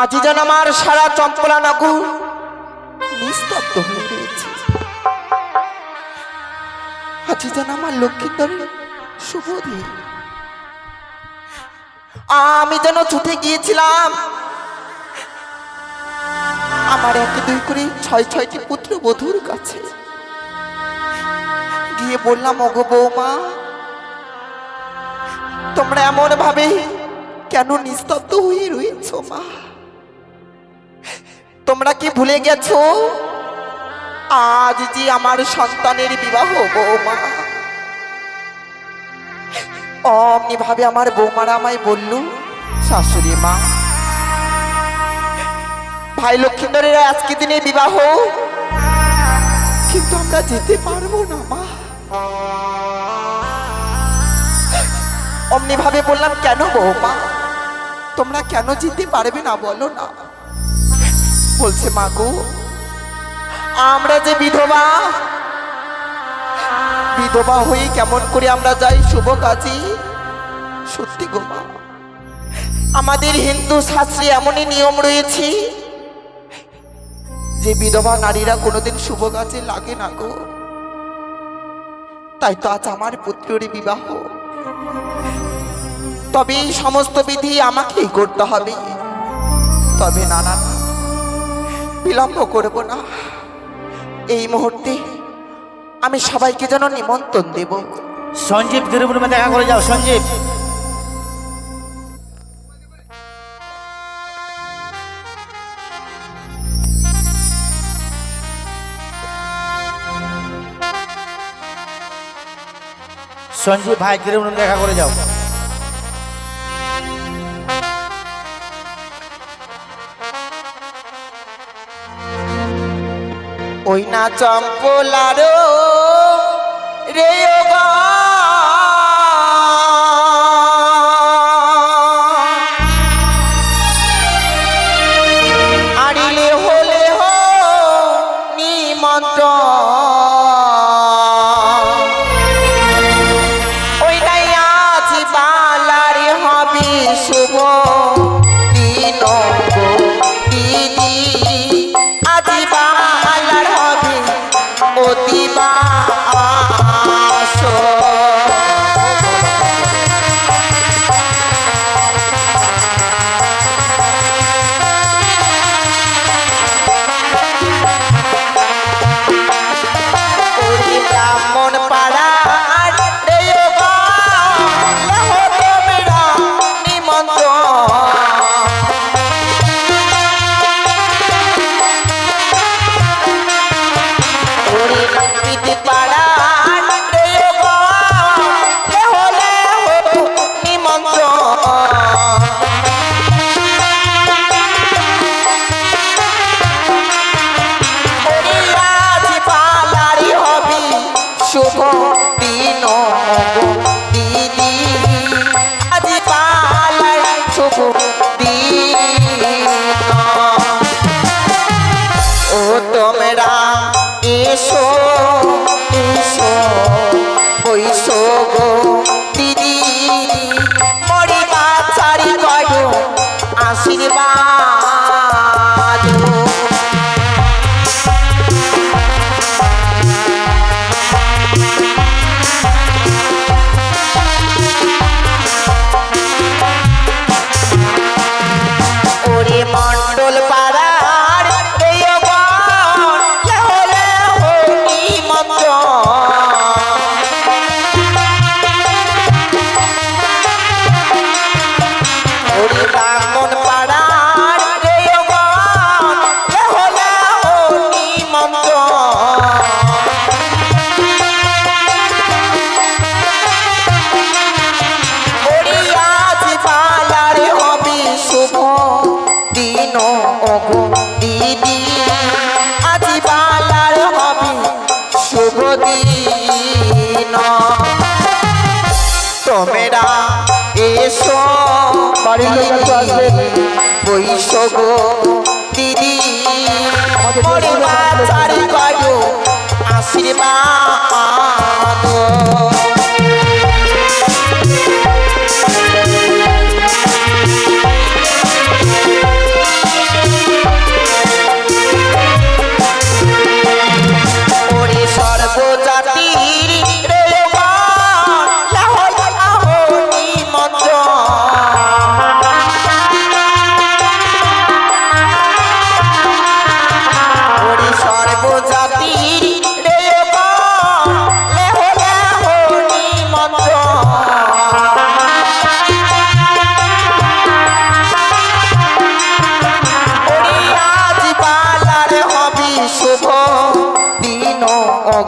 আজ যেন আমার সারা চম্পলা নগর নিস্তব্ধ হয়ে রয়েছে। আজ যেন আমার লক্ষ্মীন্দরের শুভ দিন। আমি যেন ছুটে গিয়েছিলাম আমার 1-2 করে 6-6টি পুত্র বধূর কাছে, গিয়ে বললাম, ওগো বৌমা, তোমরা এমন ভাবে কেন নিস্তব্ধ হয়ে রয়েছো? মা, তোমরা কি ভুলে গেছো আজ যে আমার সন্তানের বিবাহ? বৌমা, অমনি ভাবে আমার বৌমারা আমায় বলল, শাশুড়ি মা, ভাই লক্ষ্মীন্দরের আজকে দিনে বিবাহ, কিন্তু আমরা যেতে পারবো না। মা, অমনি ভাবে বললাম, কেন বৌমা, তোমরা কেন যেতে পারবে না বলো না? বলছে, মা গো, আমরা যে বিধবা, বিধবা হয়ে কেমন করে আমরা যাই শুভ কাজে? সত্যি গো মা, আমাদের হিন্দু শাস্ত্রে এমনই নিয়ম রয়েছে যে বিধবা নারীরা কোনোদিন শুভ কাজে লাগে না গো। তাই তো আজ আমার পুত্রের বিবাহ, তবে এই সমস্ত বিধি আমাকেই করতে হবে। তবে না না, বিলম্ব করব না। এই মুহূর্তে আমি সবাইকে যেন নিমন্ত্রণ দেব। সঞ্জীব গিরিপুরে দেখা করে যাও। সঞ্জীব, সঞ্জীব ভাই গিরিপুরে দেখা করে যাও। ওই না চম্পলারো রে গো, আড়িলে হলে হো নিমন্ত্রণ, ওই নাই আজ বালারে হবে শুভ দিন গো দিদি, আজ বালার হবে অতিবা আসো। ওই ব্রাহ্মণ পাড়ার তোমরা নিমন্ত্রণ, শুভ দিন দিদি, আজ পালার শুভ দিন। ও তোমরা এসো এসো বইসো গো দিদি, মরি বাচ্চারি করো আশীর্বাদ। ওরে মন্ডল পাড়ার দিন তোমরা এসো বৈশো গো দিদি চারি করো আশীর্বাদ।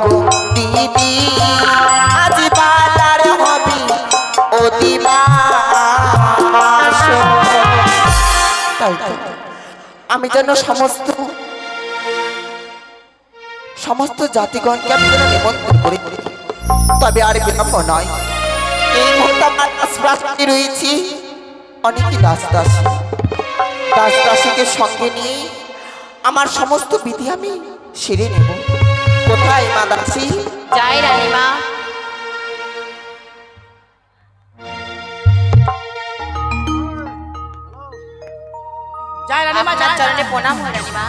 গো দিদি আজ বাজার হবি অধিবাস। তাই তো আমি যেন সমস্ত জাতিগণকে আমি যেন নিমন্ত্রণ করি, তবে আর বিলম্ব নয়। এই মুহূর্তে আমার রাস্তায় রয়েছি অনেকই দাসদাসীকে সঙ্গে নিয়ে আমার সমস্ত বিধি আমি সেরে নেব। কোথায় মা দাসী? যাই রানীমা। যাই রানীমা, আপনার চরণে প্রণাম হয় রানীমা।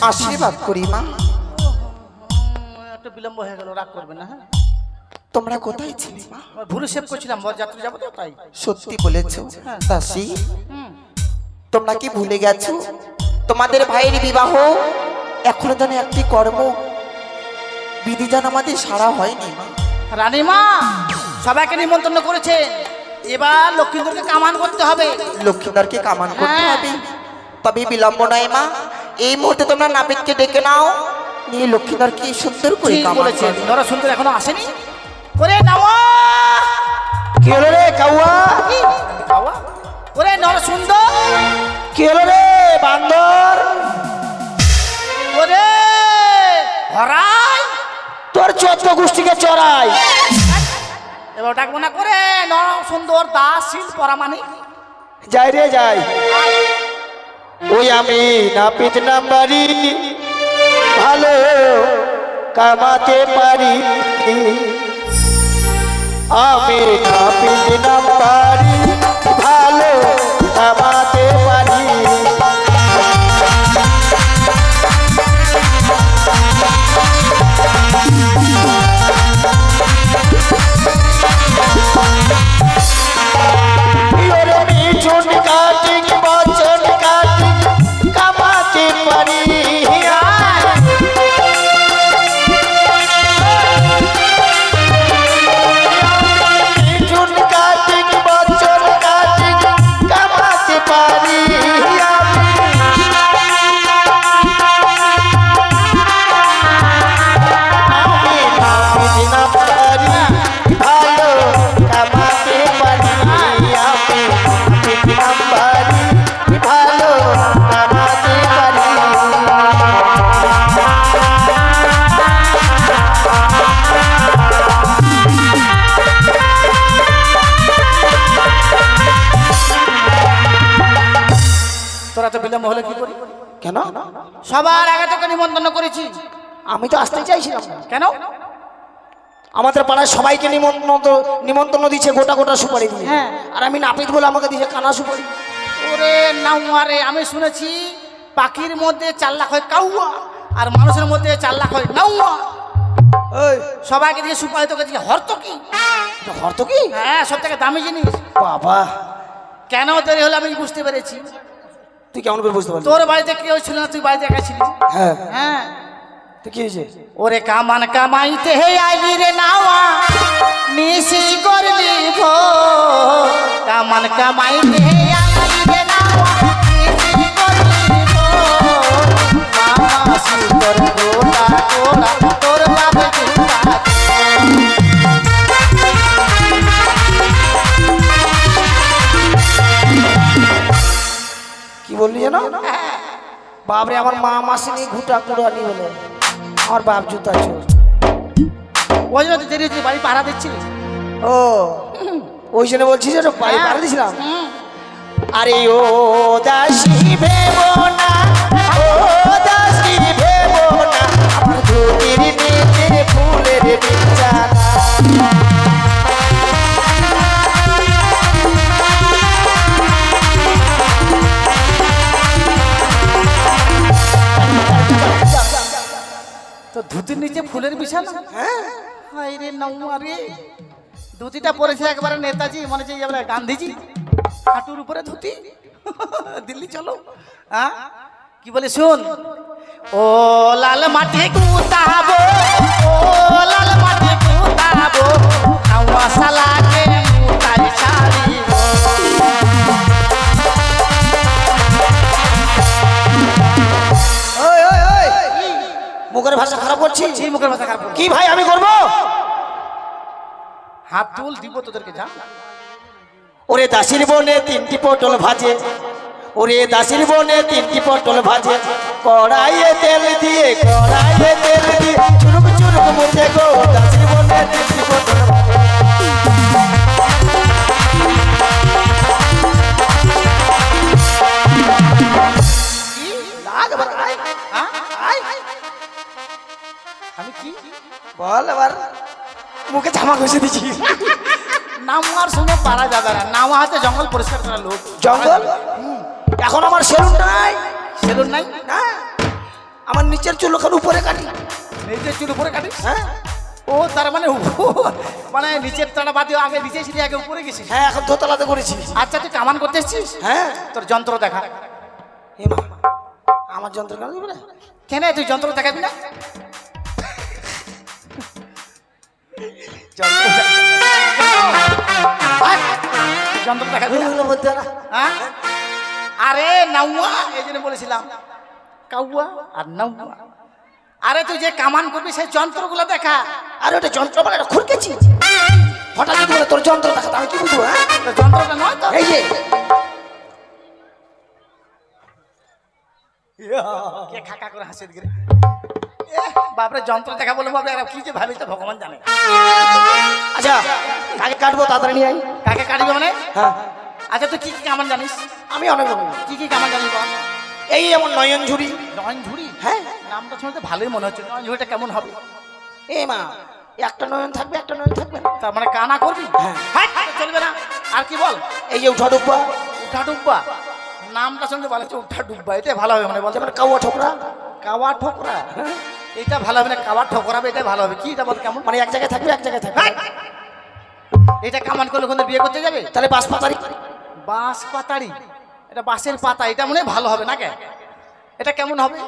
আশীর্বাদ করি মা। একটু বিলম্ব হয়ে গেল, রাগ করবে না। হ্যাঁ, তোমরা কোথায় ছিলে মা? ভুলে সেভ করছিলাম, বরযাত্রী যাবো তো তাই। সত্যি বলেছ দাসী, তোমরা কি ভুলে গেছো তোমাদের ভাইয়ের বিবাহ এখনো যেন একটি কর্ম বিধি যেন আমাদের সারা হয়নি মা। রানীমা সবাইকে নিমন্ত্রণ করেছে, এবার লক্ষ্মীদেরকে কামান করতে হবে। লক্ষ্মীদারকে কামান করতে হবে, তবে বিলম্ব নয় মা। এই মুহূর্তে তোমরা নাপিতকে ডেকে নাও, নিয়ে লক্ষ্মীদারকে সুন্দর করে ঠিক কামান বলেছে। করো। নরা সুন্দর এখনো আসেনি করে নাওয়া। কি হলো রে কাউয়া? কাওয়া? ওরে নর সুন্দর, কি হলো রে বান্দর? ওরে হরাই, তোর 14 গোষ্ঠীকে চড়াই। এবার ডাকবো না করে নর সুন্দর দাস শিল পরামানিক। যাই রে যাই। ওই আমি নাপিত নাম্বারি, ভালো কামাতে পারি। আমি নাপিত নাম্বারি, ভালো কামাতে পারি। ওরে মিঠুন কাটি বচন কাটি কামাতে পারি। মিঠুন কাটি বচন কাটি কামাতে পারি। আমি নাপিত নাম্বারি, ভালো কামাতে পারি। আমি নাপিত নাম্বারি, ভালো কামাতে পারি। তোরা তো বিলম্ব হলে কি করি? কেন? সবার আগে তোকে নিমন্ত্রণ করেছি। আমি তো আসতে চাইছিলাম না। কেন? আমাদের পাড়ায় সবাইকে নিমন্ত্রণ দিচ্ছে গোটা গোটা সুপারি দিয়ে। হ্যাঁ। আর আমি নাপিত বলে আমাকে দিচ্ছে কানা সুপারি। ওরে নাউয়ারে, আমি শুনেছি পাখির মধ্যে 4 লাখ হয় কাউয়া, আর মানুষের মধ্যে 4 লাখ হয় নাউয়া। ওই সবাইকে দিয়ে সুপারি, তোকে দিয়ে হরতকি। হর তো কি? হ্যাঁ, সব থেকে দামি জিনিস। বাবা, কেন দেরি হলো আমি বুঝতে পেরেছি। তুই কেমন করে বুঝতে পারলি? তোর বাড়িতে কেউ ছিল না, তুই বাড়িতে একা ছিলি। হ্যাঁ, হ্যাঁ। তো কি হয়েছে? ওরে কামান কামাইতে হে আইলি রে নাওয়া, নিশি করলি ভো। কামান কামাইতে হে আইলি রে নাওয়া, নিশি করলি ভো। মামা সুতর গোটা গোড়া, তোর বাবা জুতা। কি বললি যেন? বাপরে, আমার মা মাসি নিয়ে ঘুটা কুড়ানি হলো। আমার বাপ জুতা চোর। ওই জন্য তো দেরি হচ্ছে, বাড়ি পাহারা দিচ্ছিলি। ও, ওই জন্য বলছি যে বাড়ি পাড়া দিয়েছিলাম। আরে ও দাসী ভেবো না, ও দাসী ভেবো না, আমার ধুতির নিচে ফুলের বিছানা। তো ধুতির নিচে ফুলের বিছানা? হাই রে নৌমারি, ধুতিটা পরেছে একবারে নেতাজি, মনে হচ্ছে এবারে গান্ধীজি। হাঁটুর উপরে ধুতি। দিল্লি চলো। হ্যাঁ, কি বলে শুন। ও লাল মাটি কুতাবো, ও লাল মাটি কুতাবো, নাওয়া সালাকে মুতাই ছাড়িব। মুখের ভাষা খারাপ করছিস। করছি জি মুখের ভাষা খারাপ করবো। কি ভাই আমি করব? হাত তুল দিব তোদেরকে, যা। ওরে দাসির বনে 3টি পটল ভাজে, ওরে দাসির বনে 3টি পটল ভাজে, কড়াইয়ে তেল দিয়ে চুরুক চুরুক মুখে গো দাসির বনে 3টি পটল ভাজে। কি লাগ এবার আয়, হ্যাঁ আয়। আমি কি বল এবার, মুখে জামা ঘষে দিছি। নামার সঙ্গে পারা যাবে না, নামা হাতে জঙ্গল পরিষ্কার করা লোক। জঙ্গল? এখন আমার সেলুন নাই, সেলুন নাই না আমার নিচের চুল ওখানে উপরে কাটি। নিজের চুল উপরে কাটিস? হ্যাঁ ও তার মানে মানে নিচের তারা বাদে আগে নিচে ছিলি, আগে উপরে গেছিস। হ্যাঁ এখন দোতলাতে করেছি। আচ্ছা তুই কামান করতে এসছিস? হ্যাঁ তোর যন্ত্র দেখা। হে মা, আমার যন্ত্র কেন দিবে না? কেন তুই যন্ত্র দেখাবি না? যন্ত্র দেখাবি না? বলতে না হ্যাঁ? আরে নাউয়া, এই জন্য বলেছিলাম কাউয়া আর নাউয়া। আরে তুই যে কামান করবি সেই যন্ত্রগুলো দেখা। আর ওটা যন্ত্র মানে এটা খুরকেছি। হঠাৎ যদি বলে তোর যন্ত্র দেখাতে আমি কি বুঝবো? হ্যাঁ তো যন্ত্রটা নয় তো? এই যে কে খাকা করে হাসি দিকে বাপরে, যন্ত্র দেখা বলে বাপরে এরা কি যে ভাবিছে ভগবান জানে। আচ্ছা কাকে কাটবো তাড়াতাড়ি নিয়ে আই। কাকে কাটবি মানে? হ্যাঁ আচ্ছা তুই কি কি কামান জানিস? আমি অনেক রকম। কি কি কামান জানিস বল? এই যেমন নয়ন ঝুড়ি। নয়ন ঝুড়ি? হ্যাঁ নামটা শুনতে ভালোই মনে হচ্ছে। নয়ন ঝুড়িটা কেমন হবে? এই মা, একটা নয়ন থাকবে একটা নয়ন থাকবে না। তার মানে কানা করবি? হ্যাঁ। হাট, চলবে না। আর কি বল? এই যে উঠা ডুব্বা। উঠা ডুব্বা? নামটা শুনতে ভালো হচ্ছে, উঠা ডুব্বা। এটা ভালো হবে মানে বল? যেমন কাওয়া ঠোকরা। কাওয়া ঠোকরা? এটা ভালো হবে না, কাওয়া ঠোকরা হবে, এটা ভালো হবে। কি এটা বল কেমন? মানে এক জায়গায় থাকবে এক জায়গায় থাকবে। হাট! এটা কামান করলে কোন বিয়ে করতে যাবে? তাহলে বাস পাতারি। বাঁশ পাতাড়ি? এটা বাঁশের পাতা, এটা মনে হয় ভালো হবে না? কে এটা কেমন হবে?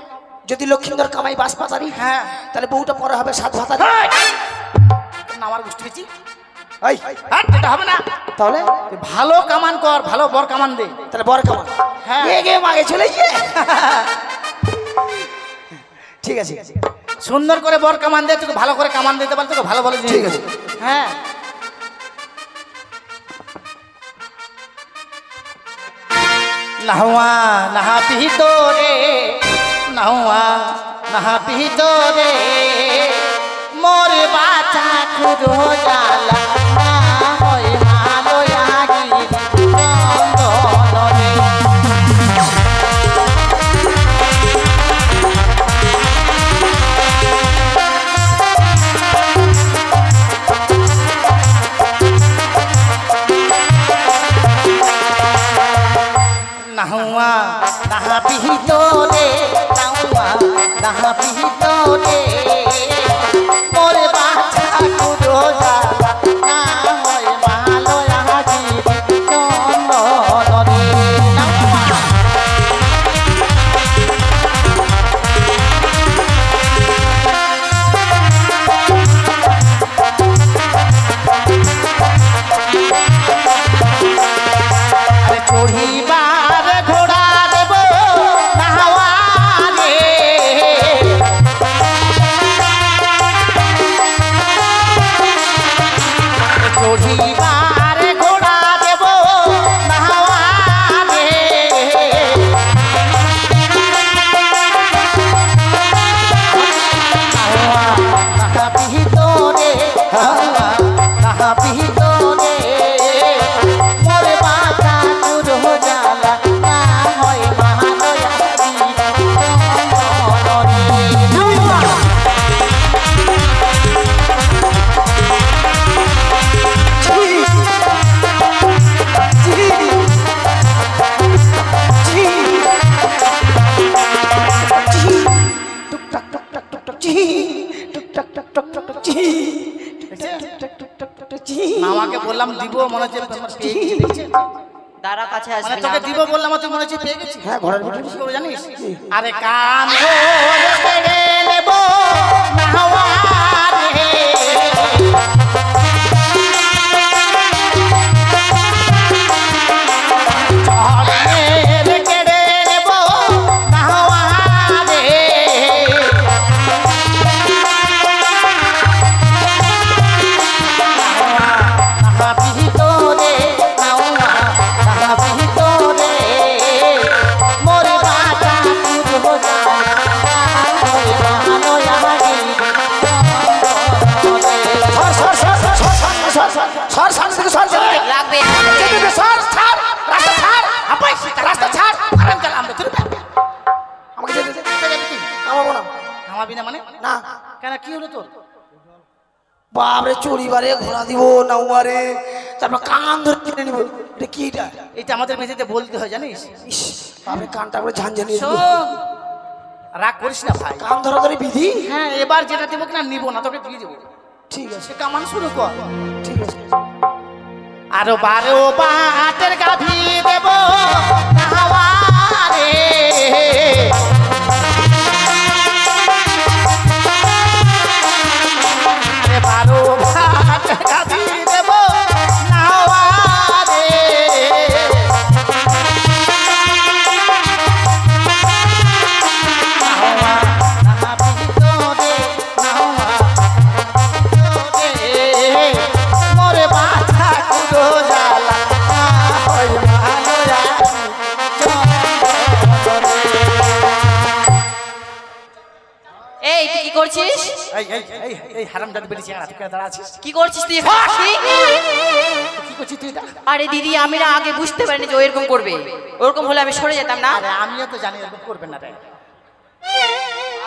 যদি লক্ষ্মীন্দর কামাই বাস পাতারি, হ্যাঁ তাহলে বউটা পরে হবে সাত ভাতারি। আমার গোষ্ঠী পেয়েছি। এই এটা হবে না। তাহলে তুই ভালো কামান কর, ভালো বর কামান দে। তাহলে বর কামান। হ্যাঁ। এগে মাগে চলে গিয়ে ঠিক আছে। সুন্দর করে বর কামান দে, তোকে ভালো করে কামান দিতে পারলে তোকে ভালো ভালো জিনিস ঠিক দেবো। আছে। হ্যাঁ নাহুয়া নাহা পিহিতো রে, নাহুয়া নাহা পিহিতো রে, মোর বাছা খুঁজো জালা না হয় ভালো লাগি চন্দন রে। নাহুয়া নাহা পিহিতো রে, নাহুয়া নাহা পিহিতো রে, মোর বাছা খুঁজো জালা না হয় ভালো লাগি চন্দন রে। নাহুয়া আরে চড়িবার ঘোড়া দেব নাহাওয়া রে, চড়িবার ঘোড়া দেব নাহাওয়া রে, নাহাওয়া নাহা পিহিতো রে, নাহাওয়া নাহা পিহিতো রে, মোর বাছা খুঁজো জালা না হয় ভালো লাগি চন্দন রে। নাহাওয়া টুকটাক টুকটাক টুকটাক জি, টুকটাক টুকটাক টুকটাক জি, টুকটাক টুকটাক টুকটাক জি। মামাকে বললাম দিব, মনে হচ্ছে তোমার পেয়ে গেছি, দেখছেন? দাঁড়া কাছে মানে আসবি তোকে না। দিব বললাম, তুই মনে হচ্ছে পেয়ে গেছি। হ্যাঁ ঘরের ভিতরে কি করবো জানিস? আরে কান কেড়ে নেব নাহাওয়া রে, চড়ের কেড়ে নেব নাহাওয়া রে, বাপরে চড়িবারে ঘোড়া দিব নাউয়ারে, তারপর কান ধরে টেনে নিব। এটা কি এটা? এটা আমাদের মেঝেতে বলতে হয় জানিস। ইস, বাপরে কানটা করে ঝানঝানিয়ে দিল। শোন, রাগ করিস না ভাই। কান ধরা ধরে বিধি। হ্যাঁ, এবার যেটা দেবো কিনা নিব না, তোকে দিয়ে দেবো। ঠিক আছে, সে কামান শুরু কর। ঠিক আছে। আরো 12 বাটের গাভী দেব নাওয়ারে, আরে 12 বাটের গাভী দেব নাওয়ারে, নাওয়া নাহাবি তোরে, নাওয়া তোরে, মোরে বাছা কুড়ো জ্বালা হয় ভালো রাখি এই তুই কি করছিস? এই হারামজাদা বেরিয়েছে, আর তুই দাঁড়া আছিস কি করছিস তুই এখানে? কি করছিস তুই এটা? আরে দিদি, আমি না আগে বুঝতে পারিনি যে ও এরকম করবে। ওরকম হলে আমি সরে যেতাম না। আরে আমিও তো জানি এরকম করবেন না রে।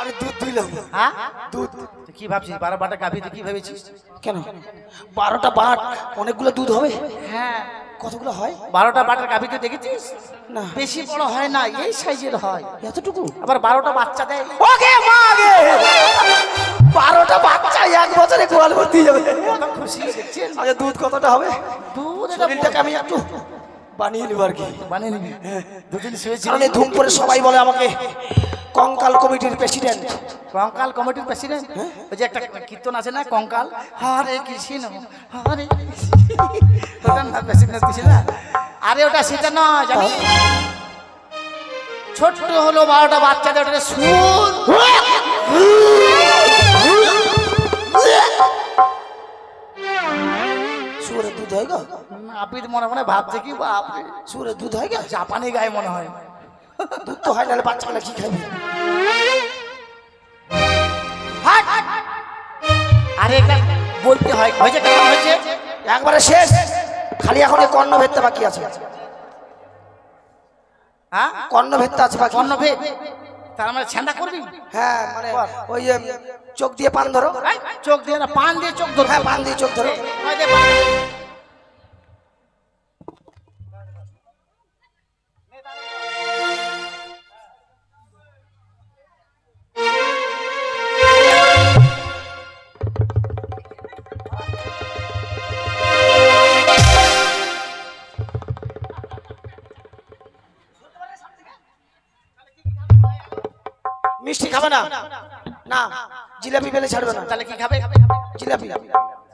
আরে দুধ দিলাম। হ্যাঁ, দুধ তুই কি ভাবছিস? 12 বাটা গাভী তুই কি ভেবেছিস? কেন? 12টা বাট, অনেকগুলো দুধ হবে। হ্যাঁ, কতগুলো হয়? 12টা বাটার গাভী তুই দেখেছিস? না। বেশি বড় হয় না, এই সাইজের হয়। এতটুকু? আবার 12টা বাচ্চা দেয়। ওকে মা আগে 12টা বাচ্চা এক বছরে গোয়াল ভর্তি যাবে। কত খুশি দেখছেন? আচ্ছা দুধ কতটা হবে? দুধ এটা শরীরটাকে আমি একটু বানিয়ে নিব আর কি। বানিয়ে নিবি। দুদিন শুয়েছিল। কারণ এই ধুম করে সবাই বলে আমাকে কঙ্কাল কমিটির প্রেসিডেন্ট। কঙ্কাল কমিটির প্রেসিডেন্ট। ওই যে একটা কীর্তন আছে না, কঙ্কাল হরে কৃষ্ণ হরে, ওটা না প্রেসিডেন্ট দিছে না। আরে ওটা সেটা নয়, জানি ছোট্ট হলো 12টা বাচ্চাদের ওটা সুর। সুরের দুধ হয় গো? আপনি মনে মনে ভাবছে কি বাপরে, সুরের দুধ হয় গো? জাপানি গায়ে মনে হয়। দুধ তো হয়, নাহলে বাচ্চাগুলো কি খাবে? আরে এটা বলতে হয়। হয়েছে কেমন হয়েছে? একবারে শেষ, খালি এখন এই কর্ণ ভেদটা বাকি আছে। হ্যাঁ, কর্ণ ভেদটা আছে বাকি। কর্ণভেদ। তার মানে ছেঁদা করবি? হ্যাঁ, মানে ওই যে চোখ দিয়ে পান ধরো। এই, চোখ দিয়ে না, পান দিয়ে চোখ ধরো। হ্যাঁ, পান দিয়ে চোখ ধরো। ওই দে পান। মিষ্টি খাবে না? না, জিলাপি পেলে ছাড়বে না। তাহলে কি খাবে? জিলাপি।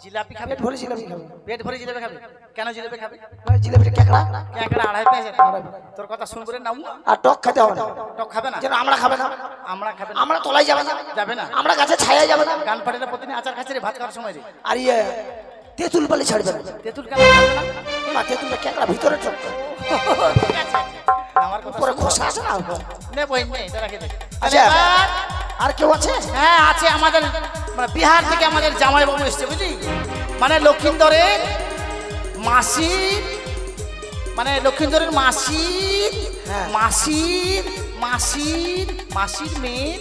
জিলাপি খাবে। পেট ভরে জিলাপি খাবে। পেট ভরে জিলাপি খাবে? কেন জিলাপি খাবে? মানে জিলাপিটা কেকড়া ক্যাঁকড়া 2.5 পেঁয়াজ। তোর কথা শুন করে নাও। আর টক খেতে হবে না। টক খাবে না? যেন আমরা খাবে না। আমরা খাবে না? আমরা তলায় যাবে না। যাবে না? আমরা গাছে ছায়া যাবে না। গান পাড়ে না প্রতিদিন আচার খাচ্ছে রে ভাত খাওয়ার সময় রে। আর ইয়ে তেঁতুল পালে ছাড়বে না। তেঁতুল কেন খাবে না? না, তেঁতুলটা কেকড়া ভিতরে টক, ঠিক আছে। আমার কথা উপরে শোন। খোসা আছে না। নে বই নে, এটা রেখে দে। আচ্ছা, এবার আর কেউ আছে? হ্যাঁ আছে, আমাদের মানে বিহার থেকে আমাদের জামাই বাবু এসছে, বুঝলি? মানে লক্ষিন্দরের মাসির, মানে লক্ষিন্দরের মাসির হ্যাঁ। মাসির মাসির মাসির মেয়ের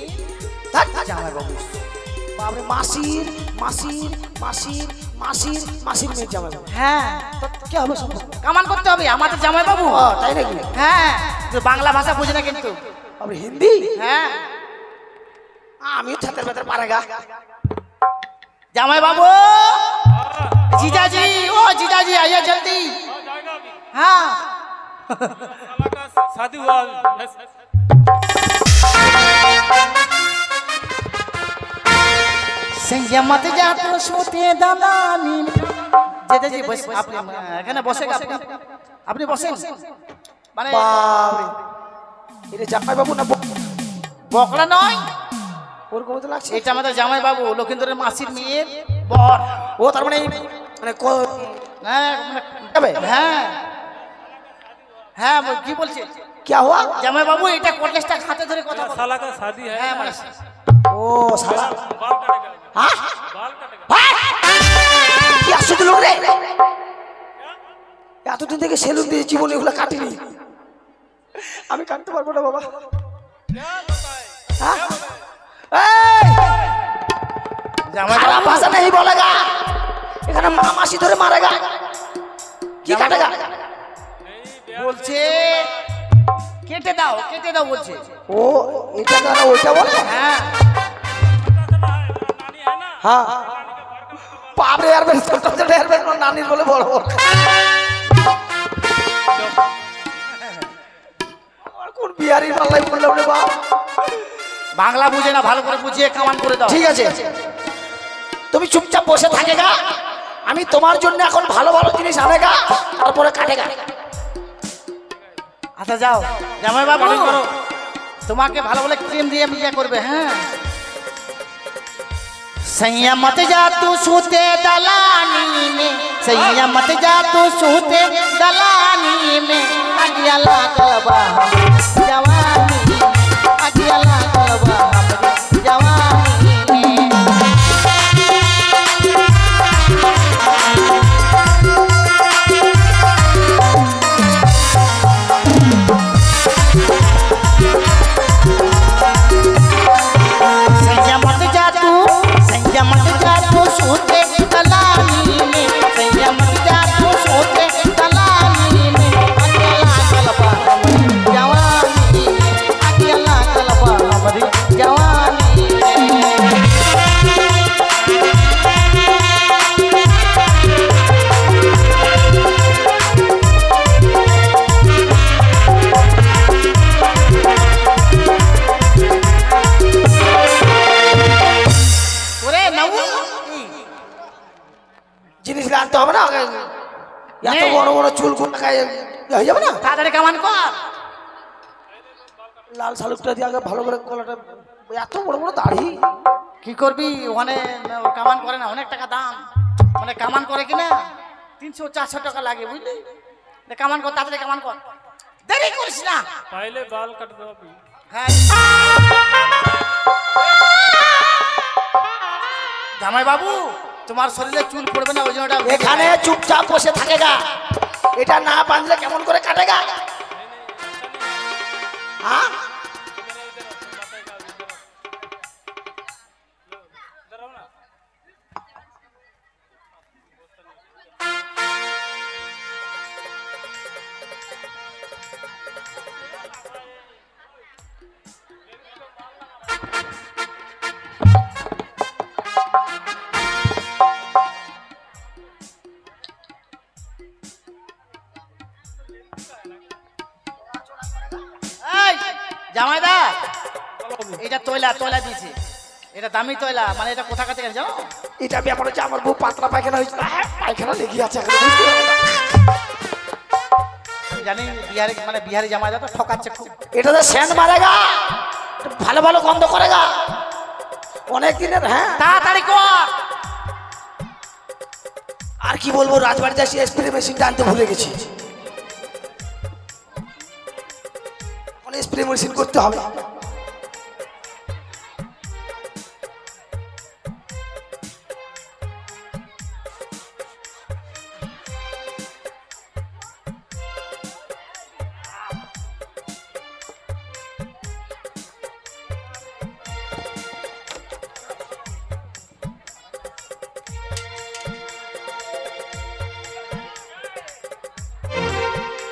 জামাই বাবু এসছে। বাবরে, মাসির মাসির মাসির মাসির মাসির মেয়ে যাবে। হ্যাঁ, তো কি হবে সম্পর্ক? কামান করতে হবে আমাদের জামাই বাবু। ও, তাই নাকি? হ্যাঁ, তুই বাংলা ভাষা বুঝে না কিন্তু। বাবরে, হিন্দি? হ্যাঁ, আমিও ছাতের ভেতর পারেগা। জামাই বাবু, जीजाजी, ओ जीजाजी आइए जल्दी। हाँ, शादी हुआ संयमत जातो सोते दालानी। जीजाजी बस, আপনি এখানে বসে আপনি বসেন। মানে বাবরে, এটা জামাই বাবু না বকরা নয়, ওরকম তো লাগছে। এটা আমাদের জামাই বাবু লক্ষিন্দরের মাসির মেয়ের বর। ও তার মানে মানে হ্যাঁ হ্যাঁ হ্যাঁ, কি বলছে? क्या हुआ? জামাই বাবু এটা কলেজটা হাতে ধরে কথা বল। साला का शादी है। হ্যাঁ, মানে ओ साला बाल काटेगा। हाँ बाल काटेगा। क्या सुध लोग रे, এতদিন থেকে সেলুন দিয়ে জীবনে এগুলো কাটিনি। আমি কাটতে পারবো না বাবা। क्या बताए? হ্যাঁ? এই! জামাই খারাপ বাবু। ভাষা नहीं बोलेगा এখানে মামাসি ধরে মারেगा কি কাটেगा বলছে কেটে দাও বলছে। ও এটা না ওইটা বলে হ্যাঁ नानी है ना হ্যাঁ বাপ রে यार ছোট ছোট यार নানির বলে বড় বড় আর কোন বিহারি পাল্লাই পড়লাম রে বাপ বাংলা বুঝে না, ভালো করে বুঝিয়ে কামান করে দাও। ঠিক আছে তুমি চুপচাপ বসে থাকেগা আমি তোমার জন্য এখন ভালো ভালো জিনিস আনেগা তারপরে কাটেগা আচ্ছা যাও জামাই বাবু, তোমাকে ভালো বলে ক্রিম দিয়ে বিয়ে করবে। হ্যাঁ सैया मत जा तू सूते दलानी में, सैया मत जा तू सूते दलानी में, अगियाला कलबा जवानी में, अगियाला कलबा जवानी में। सैया मत जा तू सूते दलानी में, सैया मत जा तू सूते दलानी में, अकेला कलबा हमारी जवानी में, अकेला कलबा हमारी जवानी में। ওরে নবু জিনিস আনতে হবে না এত বড় বড় চুল কোন খায় হয়ে যাবে না তাড়াতাড়ি কামান কর। লাল শালুকটা দিয়ে আগে ভালো করে গলাটা এত বড় বড় দাড়ি কি করবি ওখানে কামান করে না, অনেক টাকা দাম, মানে কামান করে কিনা 300-400 টাকা লাগে বুঝলি। কামান কর তাড়াতাড়ি কামান কর, দেরি করিস না। पहले बाल कट दो अभी হ্যাঁ জামাই বাবু, তোমার শরীরে চুল পড়বে না ওই জন্য এখানে চুপচাপ বসে থাকেগা এটা না বাঁধলে কেমন করে কাটেগা হ্যাঁ এই জামাইদা, এটা তয়লা দিয়েছে, এটা দামি তয়লা, মানে এটা কোথা কাছে জানো? এটা ব্যাপার হচ্ছে আমার বউ পাতলা পায়খানা হয়েছিল পায়খানা লেগে আছে এখন বুঝতে পারো না। আমি জানি বিহারি জামাইদা তো ঠকাচ্ছে খুব। এটাতে সেন্ট মারেগা ভালো ভালো গন্ধ করেগা অনেক দিনের হ্যাঁ তাড়াতাড়ি কর। আর কি বলবো রাজবাড়িতে এসে স্প্রে মেশিনটা আনতে ভুলে গেছি স্প্রে মেশিন করতে হবে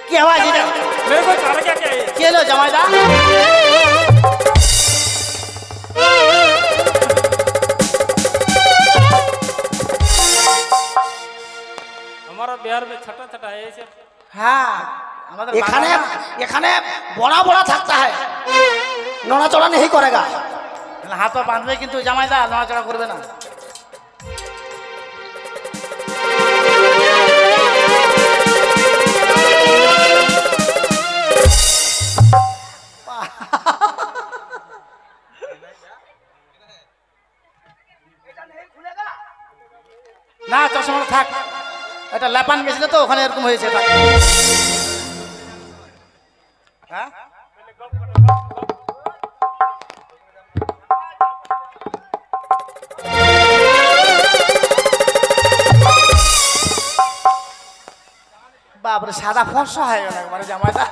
কি আওয়াজ এটা? मेरे को कर क्या क्या है কে এলো জামাইদা? हमारा बिहार में छठा छठा है ऐसे হ্যাঁ আমাদের এখানে বাংলা- এখানে বড়া বড়া থাকতে হয় নড়াচড়া নেই করেগা হাত পা বাঁধবে কিন্তু জামাইদা, নড়াচড়া করবে না। না চশমাটা থাক, এটা লেপান গেছিল তো ওখানে এরকম হয়েছে। থাক। হ্যাঁ বাপরে সাদা ফর্সা হয়ে গেল একবারে জামাইটা।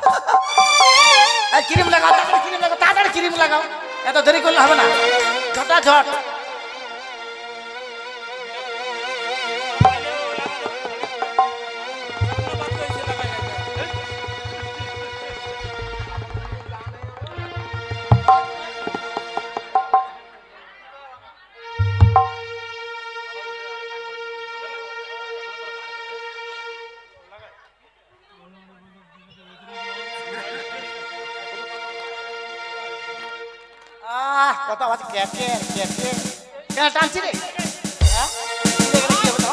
ক্রিম লাগাও, তাড়াতাড়ি ক্রিম লাগাও, তাড়াতাড়ি ক্রিম লাগাও, এত দেরি করলে হবে না, ঝটা ঝট। কত আওয়াজ ক্যাটে ক্যাটে কেন টানছি রে হ্যাঁ দেখে কি হবে তো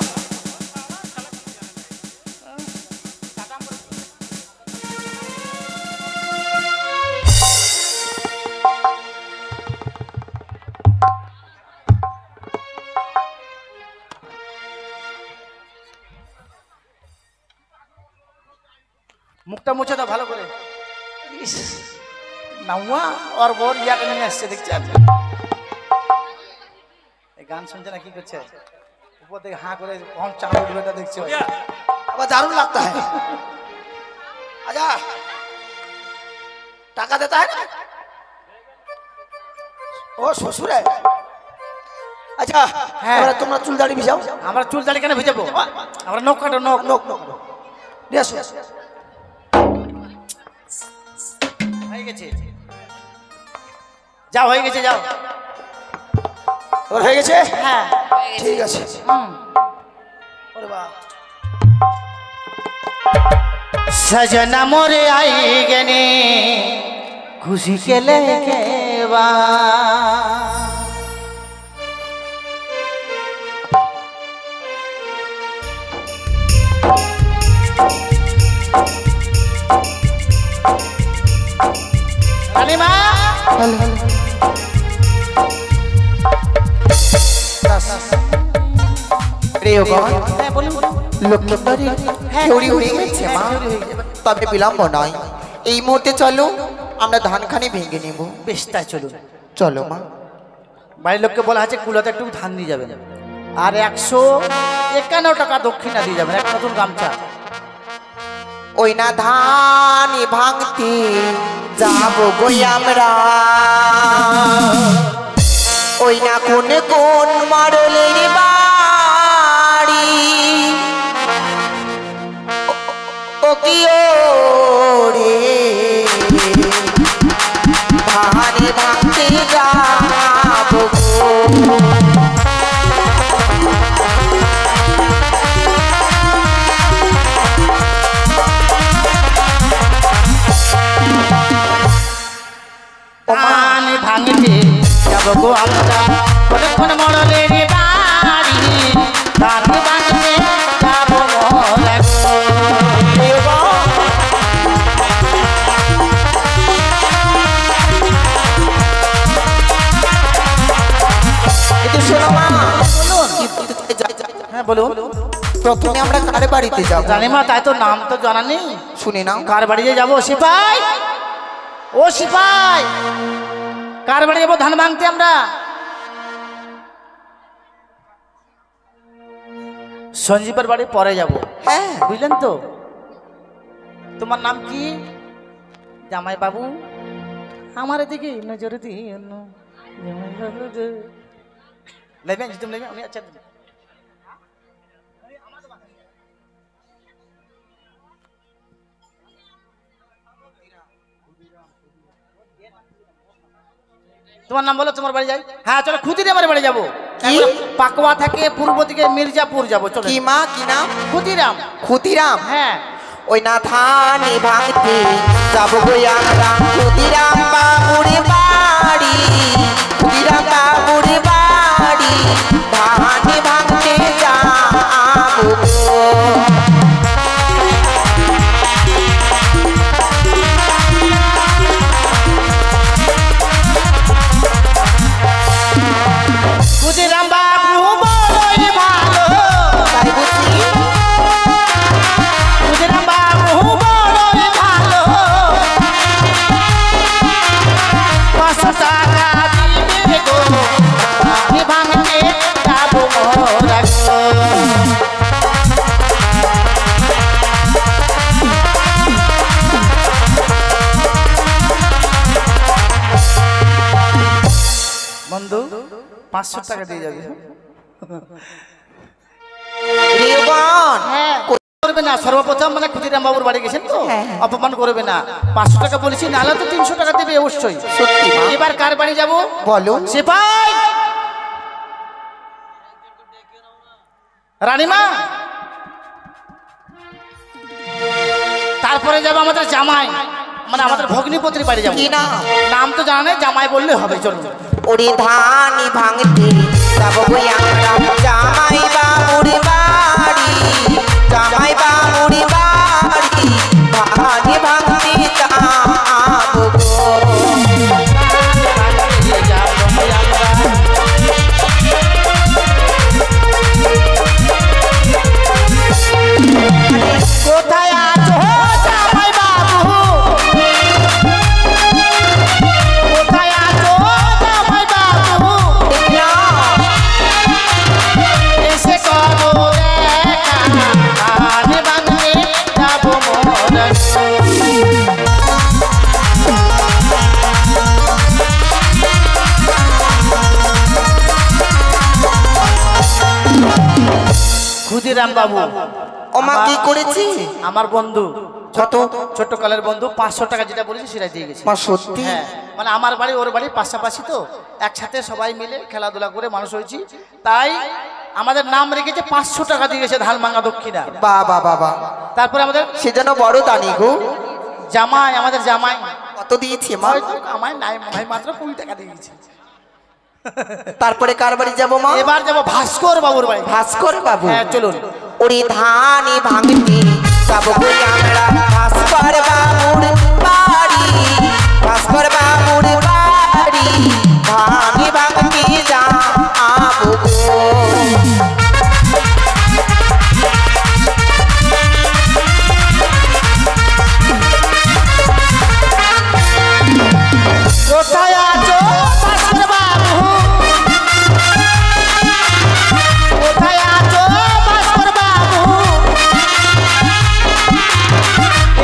মুখটা মুছে দাও ভালো করে ইস নাউয়া ওর বোর ইয়াটা নিয়ে আসছে দেখছেন এই গান শুনছে না কি করছে উপর থেকে হাঁ করে কখন চাঁদ উঠবে এটা দেখছে ও। আবার দারুণ লাগতা है আচ্ছা টাকা देता है ना ও শ্বশুর है আচ্ছা হ্যাঁ। এবারে তোমরা চুল দাড়ি ভিজাও আমরা চুল দাড়ি কেন ভিজাবো আমরা নখ কাটো নখ নোক নোক নিয়ে আসো হয়ে গেছে যাও হয়ে গেছে যাও তোর হয়ে গেছে হ্যাঁ ঠিক আছে হুম ওরে বাহ सजना मोरे आई गने खुशी के लेके बा रानीमा প্রিয়গণ হ্যাঁ বলুন লক্ষ্মীবাড়ি চুরি হয়ে গেছে মা তবে বিলম্ব নয় এই মুহূর্তে চলো আমরা ধানখানি ভেঙে নেব বেশ তাই চলুন চলো মা বাড়ির লোককে বলা আছে কুলাতে একটু ধান দিয়ে যাবেন আর 151 টাকা দক্ষিণা দিয়ে যাবেন এক নতুন গামছা ওই না ধান ভাঙতে যাব গই আমরা ওই না কোন কোন মারলের বাড়ি ও কি রে ধান ভাঙতে যাব গো ধান ভাঙতে যাব গো আমরা কতক্ষণ মরলের বাড়ি ধান ভাঙতে যাব মোরা গো। একটু শোনো মা হ্যাঁ বলুন প্রথমে আমরা কার বাড়িতে যাব রানীমা তাই তো নাম তো জানা নেই শুনে নাও কার বাড়িতে যাবো সিপাই ও সিপাই কার বাড়ি যাবো ধান ভাঙতে আমরা সঞ্জীবের বাড়ি পরে যাব হ্যাঁ বুঝলেন তো তোমার নাম কি জামাই বাবু আমার দিকে নজর দিও না জামাই বাবু গো। নেবেন তুমি নেবেন আমি আচ্ছা তোমার নাম বলো তোমার বাড়ি যাই হ্যাঁ চলো খুদিরে আমার বাড়ি যাবো কি? পাকওয়া থেকে পূর্ব দিকে মির্জাপুর যাবো চলো কি মা কি নাম খুদিরাম ক্ষুদিরাম হ্যাঁ ওই না ধানে ভাঙতে যাব গই আমরা ক্ষুদিরাম বাবুর বাড়ি ক্ষুদিরাম বাবুর বাড়ি ধানে ভাঙতে যাব গো। খুদিরাম বাবু বড়ই ভালো তাই বুঝি খুদিরাম বাবু বড়ই ভালো 500 টাকা দিবে গো ধান ভাঙতে যাব মোরা গো। বন্ধু 500 টাকা দিয়ে যাবে প্রিয়গণ করবে না সর্বপ্রথম মানে ক্ষুদিরাম বাবুর বাড়ি গেছেন তো হ্যাঁ। অপমান করবে না 500 টাকা বলেছি নাহলে তো 300 টাকা দেবে অবশ্যই সত্যি মা এবার কার বাড়ি যাব বলো সিপাই রানীমা তারপরে যাব আমাদের জামাই মানে আমাদের ভগ্নিপতির বাড়ি যাব কি নাম? নাম তো জানা নেই জামাই বললে হবে চলুন ওরে ধানি ভাঙতে যাব গো আমরা জামাই বাবুর বাড়ি জামাই বাবুর বাড়ি ধানি ভাঙতে যাব গো কোথায় আছো জামাই বাবু কোথায় আছো জামাই বাবু এসে করো দেখা আনে ভাঙতে যাবো মোরা ক্ষুদিরাম বাবু ওমা কি করেছি আমার বন্ধু কত ছোট্ট কালের বন্ধু 500 টাকা যেটা বলেছি সেটা দিয়ে গেছে মা সত্যি হ্যাঁ মানে আমার বাড়ি ওর বাড়ি পাশাপাশি তো একসাথে সবাই মিলে খেলাধুলা করে মানুষ হয়েছি তাই আমাদের নাম রেখেছে 500 টাকা দিয়ে গেছে ধানভাঙা দক্ষিণা বাবা বাবা তারপরে আমাদের সে যেন বড় দানি গো জামাই আমাদের জামাই কত দিয়েছি মা হয়তো আমার নাই মনে হয় মাত্র 20 টাকা দিয়ে গেছে তারপরে কার বাড়ি যাবো মা এবার যাবো ভাস্কর বাবুর বাড়ি ভাস্কর বাবু হ্যাঁ চলুন ওরে ধানি ভাঙতে যাব গো আমরা ভাস্কর বাবুর বাড়ি ভাস্কর বাবুর বাড়ি ধানি ভাঙতে যাব গো কোথায় আছো ভাস্কর বাবু কোথায় আছো ভাস্কর বাবু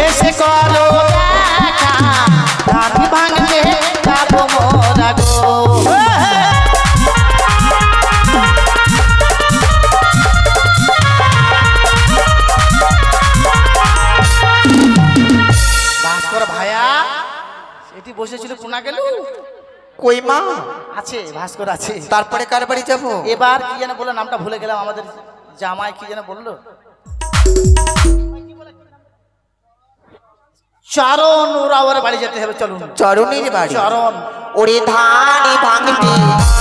এসে করো দেখা ধানি ভাঙতে যাবো মোরা গো ভাস্কর ভাইয়া এটি বসেছিল কোনা গেল কই মা আছে ভাস্কর আছে তারপরে কার বাড়ি যাবো এবার কি যেন বললো নামটা ভুলে গেলাম আমাদের জামাই কি যেন বললো চরণ ওরা ওর বাড়ি যেতে হবে চলুন চরণের বাড়ি চরণ ওরে ধানি ভাঙতে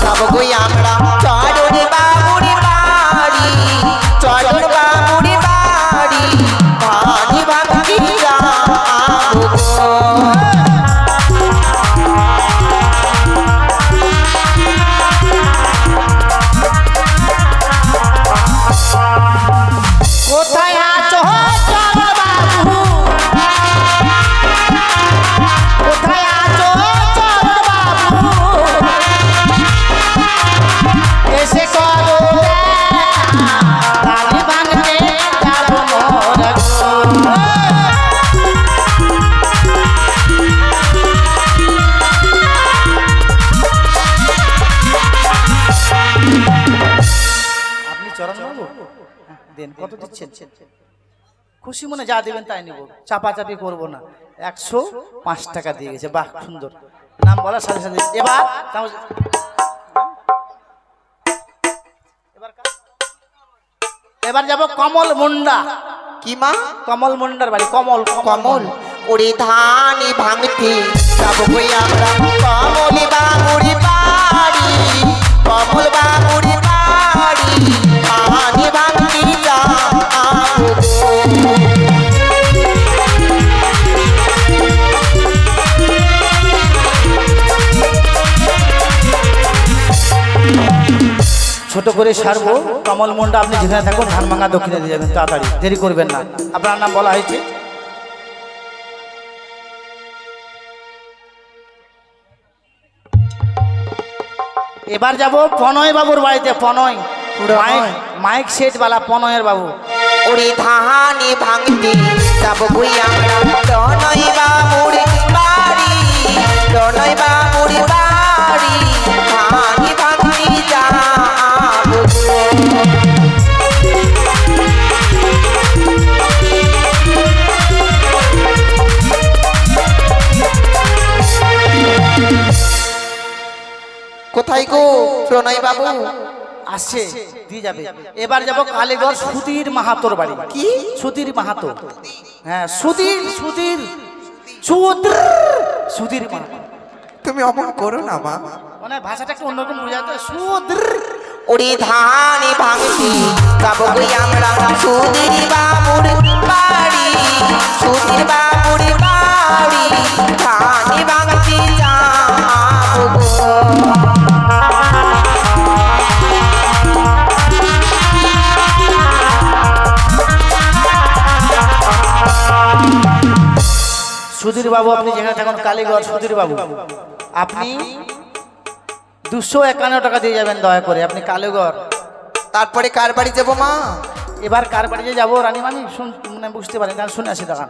যাব গো আমরা চরণ বাবুর বাড়ি চরণ বাবুর বাড়ি ধানি ভাঙতে যাব গো কোথায় আছো চরণ বাবু কোথায় আছো চরণ বাবু এসে করো দেখা ধানি ভাঙতে যাবো মোরা গো আপনি চরণ বাবু দেন কত দিচ্ছেন খুশি মনে যা দেবেন তাই নিব চাপাচাপি করবো না 105 টাকা দিয়ে গেছে বাহ সুন্দর নাম বলার সাথে সাথে এবার এবার যাব কমল মুন্ডা কি মা কমল মুন্ডার বাড়ি কমল কমল ওরে ধানি ভাঙতে যাব গো আমরা কমল বাবুর বাড়ি কমল বাবুর বাড়ি ধানি ভাঙতে যাব গো ছোট করে সারবো কমল মুন্ডা আপনি যেখানে থাকুন ধানভাঙা দক্ষিণে দিয়ে যাবেন তাড়াতাড়ি দেরি করবেন না আপনার নাম বলা হয়েছে এবার যাব পনয় বাবুর বাড়িতে পনয় মাইক সেট বালা পনয়ের বাবু ওরে ধানি ভাঙতে যাব গো আমরা প্রণয় বাবুর বাড়ি প্রণয় বাবুর বাড়ি ধানি ভাঙতে যাব গো কোথায় গো প্রণয় বাবু আসছে দিয়ে যাবে এবার যাব কালীগঞ্জ সুধীর মাহাতোর বাড়ি কি সুধীর মাহাতো হ্যাঁ সুধীর সুধীর সুধীর সুধীর মাহাতো তুমি অমন করো না মা। মানে ভাষাটা একটু অন্যরকম বোঝাতে সুদৃ ওরে ধান ভাঙছি যাবো গই আমরা সুধীর বাবুর বাড়ি, সুধীর বাবুর বাড়ি, ধান ভাঙছি যাবো গো। সুধীর বাবু আপনি যেখানে থাকুন কালীগঞ্জ, সুধীর বাবু আপনি 251 টাকা দিয়ে যাবেন দয়া করে, আপনি কালীগঞ্জ। তারপরে কার বাড়ি যাবো মা? এবার কার বাড়িতে যাবো রানীমানি শুন, মানে বুঝতে পারেন, তাহলে শুনে আসি দাঁড়ান।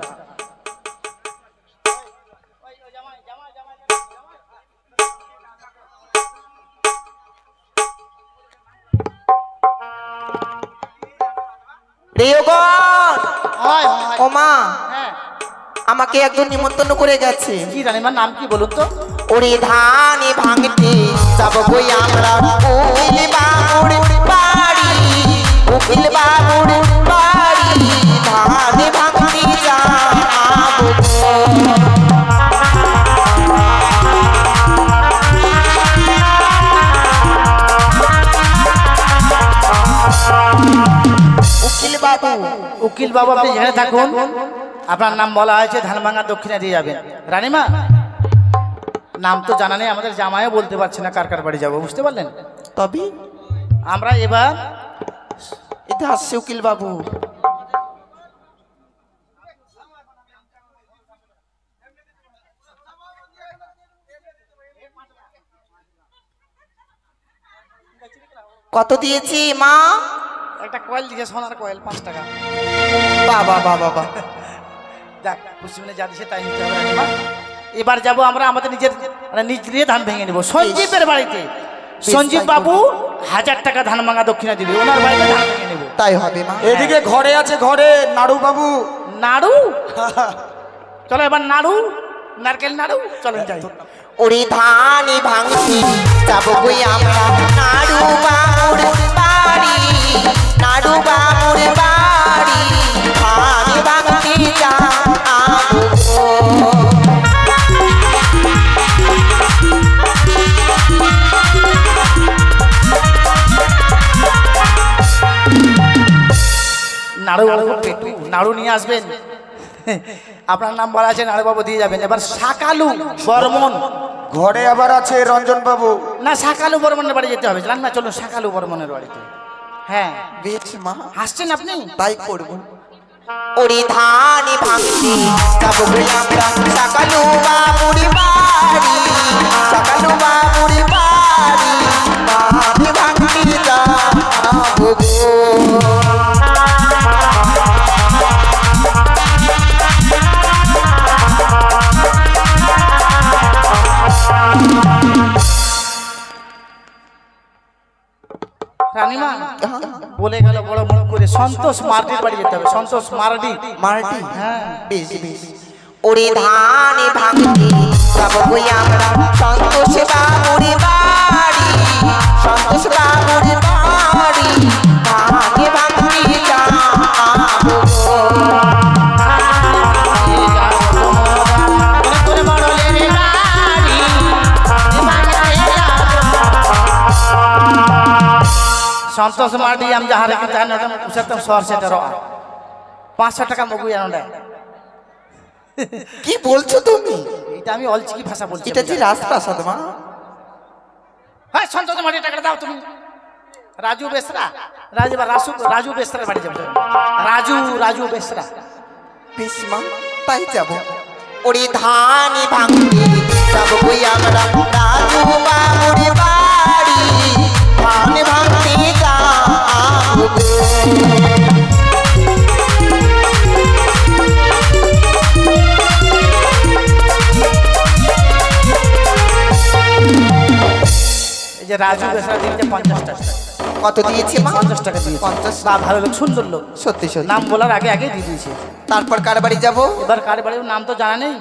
রেয়গণ, হয়, হয়। ও মা, হ্যাঁ, আমাকে একজন নিমন্ত্রণ করে গেছে। কি রানীমার নাম কি বলুন তো? ওরে ধান ভাঙতে যাব গই আমরা উকিল বাবুর বাড়ি, উকিল বাবুর বাড়ি, ধান ভাঙতে যাব গো। উকিল বাবু, উকিল বাবু আপনি যেখানে থাকুন, আপনার নাম বলা হয়েছে ধানভাঙা দক্ষিণে দিয়ে যাবেন। রানীমা নাম তো জানা নেই, আমাদের জামাইও বলতে পারছে না কার কার বাড়ি যাবো, বুঝতে পারলেন? তবে আমরা এবার এটা আসছে উকিল বাবু। কত দিয়েছি মা? একটা কয়েল দিয়েছে, সোনার কয়েল, 5 টাকা। বাবা বাবা বাবা, দেখ পশ্চিমে যা দিছে তাই নিতে হবে রানীমা। এবার যাব আমরা আমাদের নিজের, মানে নিজ দিয়ে ধান ভেঙে নেব সঞ্জীবের বাড়িতে। সঞ্জীব বাবু 1000 টাকা ধান ভাঙা দক্ষিণা দিবে, ওনার বাড়িতে ধান ভেঙে নেব। তাই হবে মা। এদিকে ঘরে আছে, ঘরে নাড়ু বাবু। নাড়ু, চলো এবার নাড়ু, নারকেল নাড়ু, চলেন যাই। ওরে ধান ভাঙছি যাব গই আমরা নাড়ু বাবুর বাড়ি, নাড়ু বাবুর বাড়ি, ধান ভাঙতে যাবো গো। নাড়ু বাবু পেটু, নাড়ু নিয়ে আসবেন। আপনার নাম বলা আছে, নাড়ু বাবু দিয়ে যাবেন। এবার শাকালু বর্মন, ঘরে আবার আছে রঞ্জন বাবু। না শাকালু বর্মনের বাড়ি যেতে হবে, জান না? চলুন শাকালু বর্মনের বাড়িতে। হ্যাঁ, বেশ মা, হাসছেন আপনি? তাই করবো। ওরে ধান ভাঙছি যাব গই আমরা সকালু বাবুর বাড়ি, সকালু বাবুর বাড়ি, ধান ভাঙতে যাবো গো। রানীমা বলে গেল বড় মুখ করে, সন্তোষ মার্ডির বাড়ি যেতে হবে। সন্তোষ মার্ডি, মারটি, হ্যাঁ। বেশ বেশ। ওরে ধান ভাঙতে যাব গই আমরা সন্তোষ বাবুর বাড়ি, সন্তোষ বাবুর বাড়ি, ধান ভাঙতে যাবো গো। সন্তোষ মার্ডি আমি যাহা রেখে জানি ওটা উসাতম শহর সেটা 500 টাকা মগুই আনো। কি বলছো তুমি? এটা আমি অলচিকি ভাষা বলছি। এটা যে রাজপ্রাসাদ মা। হ্যাঁ, সন্তোষ মার্ডি টাকাটা দাও তুমি। রাজু বেসরা, রাজু বেসরার বাড়ি যাবো। রাজু বেসরা। বেশ মা, তাই যাবো। ওরে ধান ভাঙতে যাব গই আমরা রাজু বাবুর বাড়ি, ধান ভাঙতে যাবো গো। এই যে রাজু বেসরা দিচ্ছে 50 টাকা। কত দিয়েছে মা? 50 টাকা দিয়েছে। 50। বা ভালো লোক, সুন্দর লোক, সত্যি সত্যি। নাম বলার আগে আগে দিয়ে দিয়েছে। তারপর কার বাড়ি যাব? এবার কার বাড়ির নাম তো জানা নেই।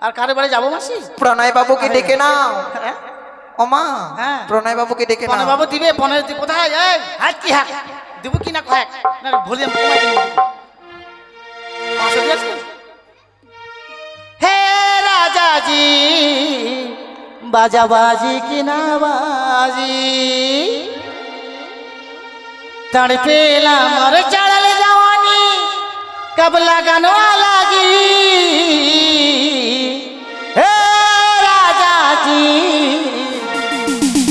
আর কার বাড়ি যাবো মাসি? প্রণয় বাবুকে ডেকে নাও। হ্যাঁ, ও মা, হ্যাঁ। প্রণয় বাবুকে ডেকে পনে নাও। বাবু দিবে, পনে দি কোথায়? এই হাত কি হাত দেবো কি না কয়েক না ভলিউম কমাই দিন। 500 দিয়েছ? হে রাজাজি बाजा बाजी की ना बाजी तड़पेला मर चढ़ल जवानी कब लगन लगी हे राजा जी